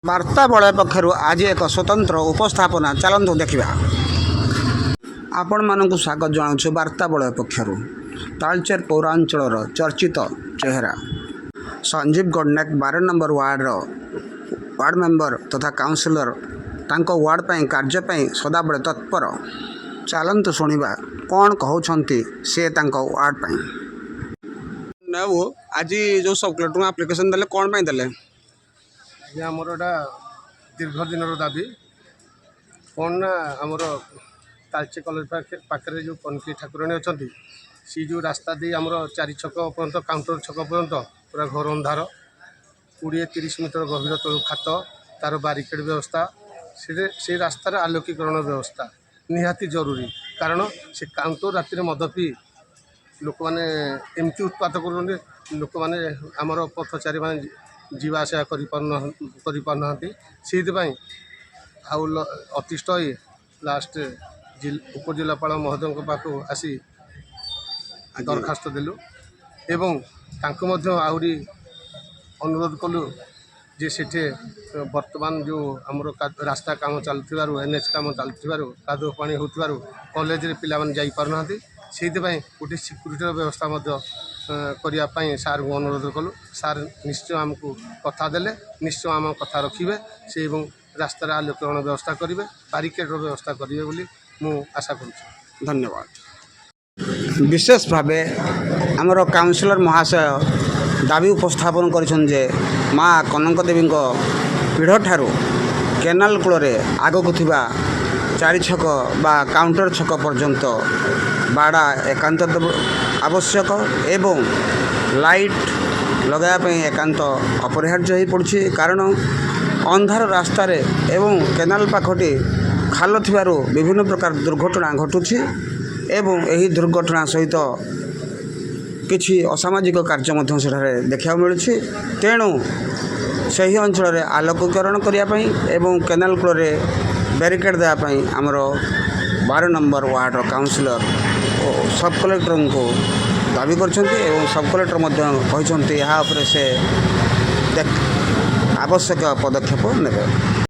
ବାର୍ତ୍ତା ବଳୟ ପକ୍ଷରୁ ଆଜି ଏକ ସ୍ୱତନ୍ତ୍ର ଉପସ୍ଥାପନା ଚାଲନ୍ତୁ ଦେଖିବା। ଆପଣମାନଙ୍କୁ ସ୍ୱାଗତ ଜଣାଉଛୁ ବାର୍ତ୍ତା ବଳୟ ପକ୍ଷରୁ। ତାଳଚେର ପୌରାଞ୍ଚଳର ଚର୍ଚ୍ଚିତ ଚେହେରା Sanjeev Gadnayak 12 number ward member ତଥା କାଉନସିଲର ତାଙ୍କ ୱାର୍ଡ଼ ପାଇଁ କାର୍ଯ୍ୟ ପାଇଁ ସଦାବେଳେ ତତ୍ପର। ଚାଲନ୍ତୁ ଶୁଣିବା କ'ଣ କହୁଛନ୍ତି ସେ ତାଙ୍କ ୱାର୍ଡ଼ ପାଇଁ। ଆଜି ଯେଉଁ ସବ୍ କଲେକ୍ଟରଙ୍କୁ ଆପ୍ଲିକେସନ୍ ଦେଲେ କ'ଣ ପାଇଁ ଦେଲେ? ଆଜ୍ଞା ଆମର ଏଇଟା ଦୀର୍ଘ ଦିନର ଦାବି। କ'ଣ ନା ଆମର ତାଳଚେର କଲେଜ ପାଖରେ ଯେଉଁ କନକି ଠାକୁରାଣୀ ଅଛନ୍ତି ସେ ଯେଉଁ ରାସ୍ତା ଦେଇ ଆମର 4 ଛକ ପର୍ଯ୍ୟନ୍ତ କାଉଣ୍ଟର ଛକ ପର୍ଯ୍ୟନ୍ତ ପୁରା ଘର ଅନ୍ଧାର, 20-30 ମିଟର ଗଭୀର ତଳୁ ଖାତ, ତା'ର ବାରିକେଡ଼ ବ୍ୟବସ୍ଥା, ସେ ରାସ୍ତାର ଆଲୋକୀକରଣ ବ୍ୟବସ୍ଥା ନିହାତି ଜରୁରୀ। କାରଣ ସେ କାଉଣ୍ଟର ରାତିରେ ମଦ ପିଇ ଲୋକମାନେ ଏମିତି ଉତ୍ପାତ କରୁଛନ୍ତି, ଲୋକମାନେ ଆମର ପଥଚାରୀମାନେ ଯିବା ଆସିବା କରିପାରୁନାହାନ୍ତି। ସେଇଥିପାଇଁ ଆଉ ଅତିଷ୍ଠ ହୋଇ ଲାଷ୍ଟ ଉପଜିଲ୍ଲାପାଳ ମହୋଦୟଙ୍କ ପାଖକୁ ଆସି ଦରଖାସ୍ତ ଦେଲୁ ଏବଂ ତାଙ୍କୁ ମଧ୍ୟ ଆହୁରି ଅନୁରୋଧ କଲୁ ଯେ ସେଠି ବର୍ତ୍ତମାନ ଯେଉଁ ଆମର ରାସ୍ତା କାମ ଚାଲୁଥିବାରୁ NH କାମ ଚାଲୁଥିବାରୁ କାଦୁଅ ପାଣି ହେଉଥିବାରୁ କଲେଜରେ ପିଲାମାନେ ଯାଇପାରୁନାହାନ୍ତି। ସେଇଥିପାଇଁ ଗୋଟିଏ ସିକ୍ୟୁରିଟିର ବ୍ୟବସ୍ଥା ମଧ୍ୟ କରିବା ପାଇଁ ସାର୍ଙ୍କୁ ଅନୁରୋଧ କଲୁ। ସାର୍ ନିଶ୍ଚୟ ଆମକୁ କଥା ଦେଲେ, ନିଶ୍ଚୟ ଆମ କଥା ରଖିବେ ସେ ଏବଂ ରାସ୍ତାର ଆଲୋକୀକରଣ ବ୍ୟବସ୍ଥା କରିବେ, ବାରିକେଡ଼ର ବ୍ୟବସ୍ଥା କରିବେ ବୋଲି ମୁଁ ଆଶା କରୁଛି। ଧନ୍ୟବାଦ। ବିଶେଷ ଭାବେ ଆମର କାଉନସିଲର ମହାଶୟ ଦାବି ଉପସ୍ଥାପନ କରିଛନ୍ତି ଯେ ମା କନକ ଦେବୀଙ୍କ ପୀଢ଼ଠାରୁ କେନାଲ କୂଳରେ ଆଗକୁ ଥିବା 4 ଛକ ବା କାଉଣ୍ଟର ଛକ ପର୍ଯ୍ୟନ୍ତ ବାଡ଼ା ଏକାନ୍ତ ଆବଶ୍ୟକ ଏବଂ ଲାଇଟ୍ ଲଗାଇବା ପାଇଁ ଏକାନ୍ତ ଅପରିହାର୍ଯ୍ୟ ହୋଇପଡ଼ୁଛି। କାରଣ ଅନ୍ଧାର ରାସ୍ତାରେ ଏବଂ କେନାଲ ପାଖଟି ଖାଲ ଥିବାରୁ ବିଭିନ୍ନ ପ୍ରକାର ଦୁର୍ଘଟଣା ଘଟୁଛି ଏବଂ ଏହି ଦୁର୍ଘଟଣା ସହିତ କିଛି ଅସାମାଜିକ କାର୍ଯ୍ୟ ମଧ୍ୟ ସେଠାରେ ଦେଖିବାକୁ ମିଳୁଛି। ତେଣୁ ସେହି ଅଞ୍ଚଳରେ ଆଲୋକୀକରଣ କରିବା ପାଇଁ ଏବଂ କେନାଲ କୂଳରେ ବ୍ୟାରିକେଡ଼ ଦେବା ପାଇଁ ଆମର 12 ନମ୍ବର ୱାର୍ଡ଼ର କାଉନସିଲର ଓ ସବ୍ କଲେକ୍ଟରଙ୍କୁ ଦାବି କରିଛନ୍ତି ଏବଂ ସବ୍ କଲେକ୍ଟର ମଧ୍ୟ କହିଛନ୍ତି ଏହା ଉପରେ ସେ ଆବଶ୍ୟକ ପଦକ୍ଷେପ ନେବେ।